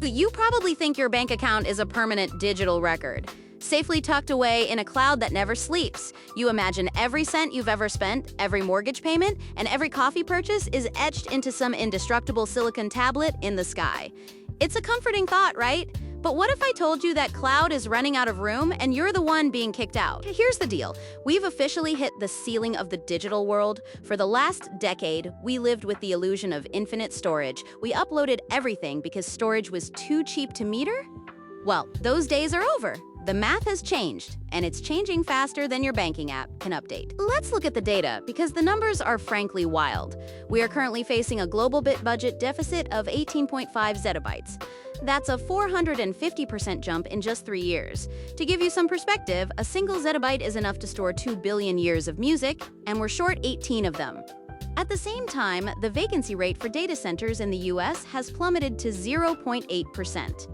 You probably think your bank account is a permanent digital record, safely tucked away in a cloud that never sleeps. You imagine every cent you've ever spent, every mortgage payment, and every coffee purchase is etched into some indestructible silicon tablet in the sky. It's a comforting thought, right? But what if I told you that cloud is running out of room and you're the one being kicked out? Here's the deal. We've officially hit the ceiling of the digital world. For the last decade, we lived with the illusion of infinite storage. We uploaded everything because storage was too cheap to meter? Well, those days are over. The math has changed, and it's changing faster than your banking app can update. Let's look at the data, because the numbers are frankly wild. We are currently facing a global bit budget deficit of 18.5 zettabytes. That's a 450% jump in just 3 years. To give you some perspective, a single zettabyte is enough to store 2 billion years of music, and we're short 18 of them. At the same time, the vacancy rate for data centers in the US has plummeted to 0.8%.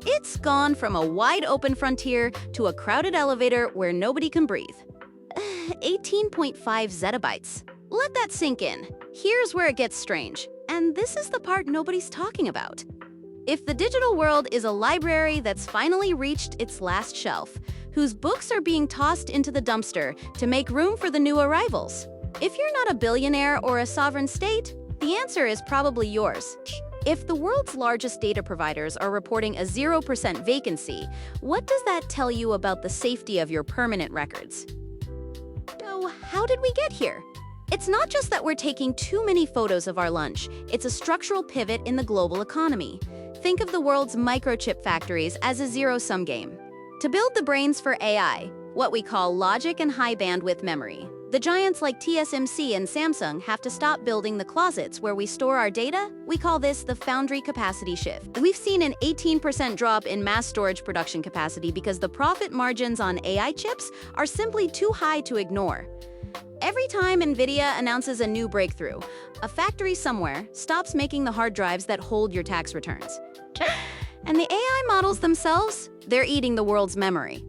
It's gone from a wide-open frontier to a crowded elevator where nobody can breathe. 18.5 zettabytes. Let that sink in. Here's where it gets strange, and this is the part nobody's talking about. If the digital world is a library that's finally reached its last shelf, whose books are being tossed into the dumpster to make room for the new arrivals, if you're not a billionaire or a sovereign state, the answer is probably yours. If the world's largest data providers are reporting a 0% vacancy, what does that tell you about the safety of your permanent records? So, how did we get here? It's not just that we're taking too many photos of our lunch, it's a structural pivot in the global economy. Think of the world's microchip factories as a zero-sum game. To build the brains for AI, what we call logic and high bandwidth memory, the giants like TSMC and Samsung have to stop building the closets where we store our data. We call this the foundry capacity shift. We've seen an 18% drop in mass storage production capacity because the profit margins on AI chips are simply too high to ignore. Every time NVIDIA announces a new breakthrough, a factory somewhere stops making the hard drives that hold your tax returns. And the AI models themselves, they're eating the world's memory.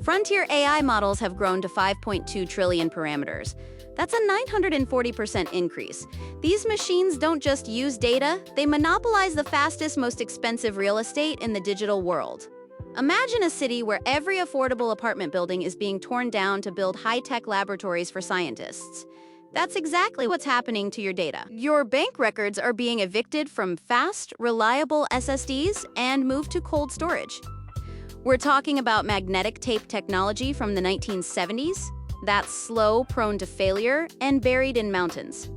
Frontier AI models have grown to 5.2 trillion parameters. That's a 940% increase. These machines don't just use data, they monopolize the fastest, most expensive real estate in the digital world. Imagine a city where every affordable apartment building is being torn down to build high-tech laboratories for scientists. That's exactly what's happening to your data. Your bank records are being evicted from fast, reliable SSDs and moved to cold storage. We're talking about magnetic tape technology from the 1970s. That's slow, prone to failure, and buried in mountains.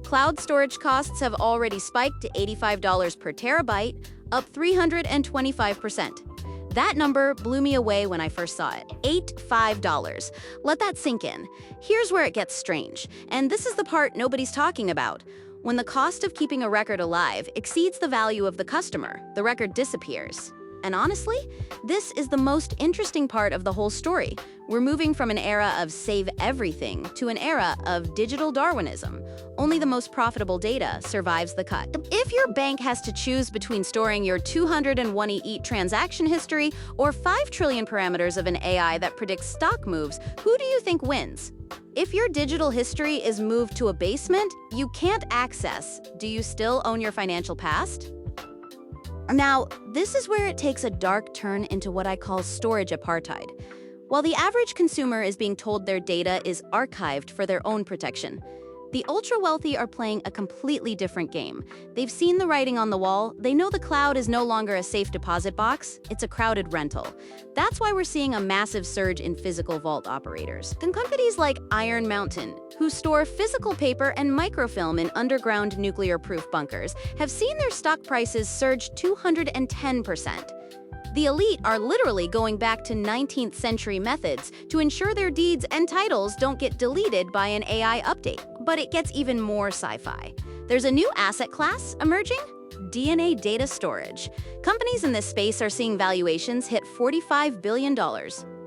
Cloud storage costs have already spiked to $85 per terabyte, up 325%. That number blew me away when I first saw it. $85. Let that sink in. Here's where it gets strange, and this is the part nobody's talking about. When the cost of keeping a record alive exceeds the value of the customer, the record disappears. And honestly, this is the most interesting part of the whole story. We're moving from an era of save everything to an era of digital Darwinism. Only the most profitable data survives the cut. If your bank has to choose between storing your 201-eat transaction history or 5 trillion parameters of an AI that predicts stock moves, who do you think wins? If your digital history is moved to a basement you can't access, do you still own your financial past? Now, this is where it takes a dark turn into what I call storage apartheid. While the average consumer is being told their data is archived for their own protection, the ultra-wealthy are playing a completely different game. They've seen the writing on the wall, they know the cloud is no longer a safe deposit box, it's a crowded rental. That's why we're seeing a massive surge in physical vault operators. Then companies like Iron Mountain, who store physical paper and microfilm in underground nuclear-proof bunkers, have seen their stock prices surge 210%. The elite are literally going back to 19th century methods to ensure their deeds and titles don't get deleted by an AI update. But it gets even more sci-fi. There's a new asset class emerging: DNA data storage. Companies in this space are seeing valuations hit $45 billion.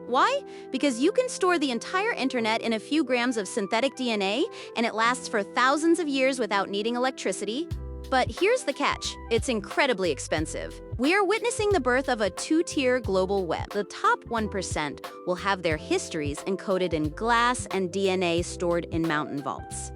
Why? Because you can store the entire internet in a few grams of synthetic DNA, and it lasts for thousands of years without needing electricity. But here's the catch, it's incredibly expensive. We are witnessing the birth of a two-tier global web. The top 1% will have their histories encoded in glass and DNA stored in mountain vaults.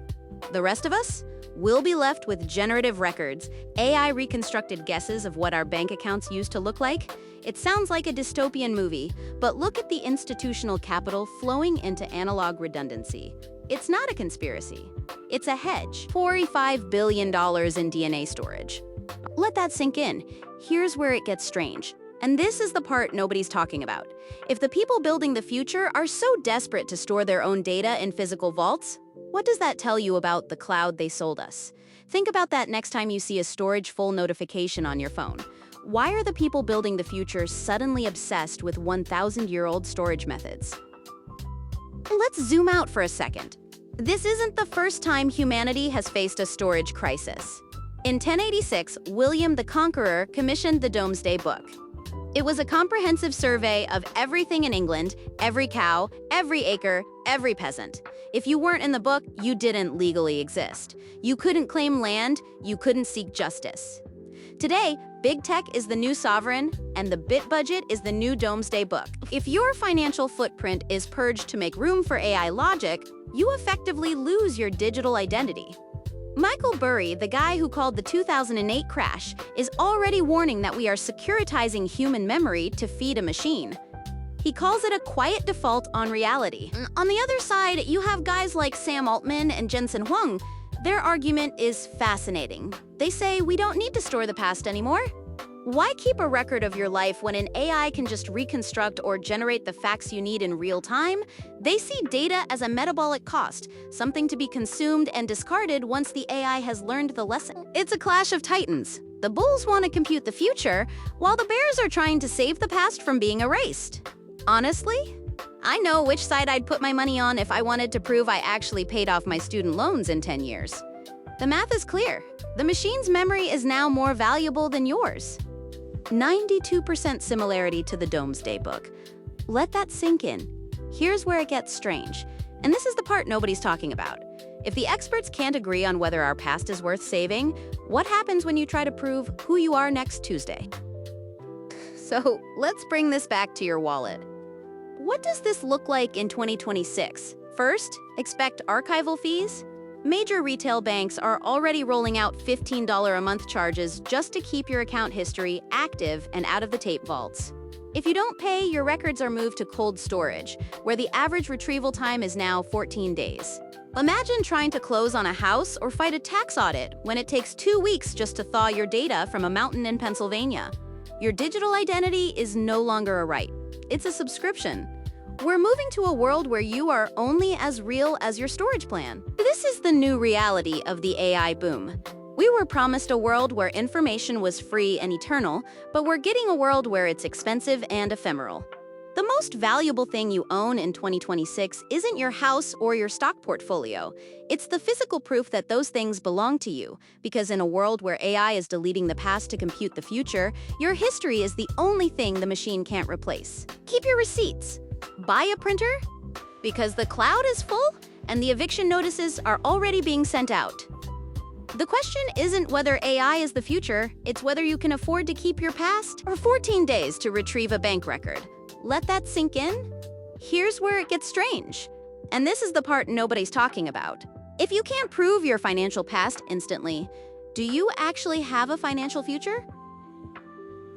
The rest of us? We'll be left with generative records, AI reconstructed guesses of what our bank accounts used to look like. It sounds like a dystopian movie, but look at the institutional capital flowing into analog redundancy. It's not a conspiracy. It's a hedge. $45 billion in DNA storage. Let that sink in. Here's where it gets strange. And this is the part nobody's talking about. If the people building the future are so desperate to store their own data in physical vaults, what does that tell you about the cloud they sold us? Think about that next time you see a storage full notification on your phone. Why are the people building the future suddenly obsessed with 1,000-year-old storage methods? Let's zoom out for a second. This isn't the first time humanity has faced a storage crisis. In 1086, William the Conqueror commissioned the Domesday Book. It was a comprehensive survey of everything in England, every cow, every acre, every peasant. If you weren't in the book, you didn't legally exist. You couldn't claim land, you couldn't seek justice. Today, big tech is the new sovereign, and the bit budget is the new Domesday Book. If your financial footprint is purged to make room for AI logic, you effectively lose your digital identity. Michael Burry, the guy who called the 2008 crash, is already warning that we are securitizing human memory to feed a machine. He calls it a quiet default on reality. On the other side, you have guys like Sam Altman and Jensen Huang. Their argument is fascinating. They say we don't need to store the past anymore. Why keep a record of your life when an AI can just reconstruct or generate the facts you need in real time? They see data as a metabolic cost, something to be consumed and discarded once the AI has learned the lesson. It's a clash of titans. The bulls want to compute the future, while the bears are trying to save the past from being erased. Honestly, I know which side I'd put my money on if I wanted to prove I actually paid off my student loans in 10 years. The math is clear. The machine's memory is now more valuable than yours. 92% similarity to the Domesday Book. Let that sink in. Here's where it gets strange. And this is the part nobody's talking about. If the experts can't agree on whether our past is worth saving, what happens when you try to prove who you are next Tuesday? So let's bring this back to your wallet. What does this look like in 2026? First, expect archival fees. Major retail banks are already rolling out $15 a month charges just to keep your account history active and out of the tape vaults. If you don't pay, your records are moved to cold storage, where the average retrieval time is now 14 days. Imagine trying to close on a house or fight a tax audit when it takes 2 weeks just to thaw your data from a mountain in Pennsylvania. Your digital identity is no longer a right. It's a subscription. We're moving to a world where you are only as real as your storage plan. This is the new reality of the AI boom. We were promised a world where information was free and eternal, but we're getting a world where it's expensive and ephemeral. The most valuable thing you own in 2026 isn't your house or your stock portfolio. It's the physical proof that those things belong to you, because in a world where AI is deleting the past to compute the future, your history is the only thing the machine can't replace. Keep your receipts. Buy a printer? Because the cloud is full and the eviction notices are already being sent out. The question isn't whether AI is the future, it's whether you can afford to keep your past or 14 days to retrieve a bank record. Let that sink in. Here's where it gets strange. And this is the part nobody's talking about. If you can't prove your financial past instantly, do you actually have a financial future?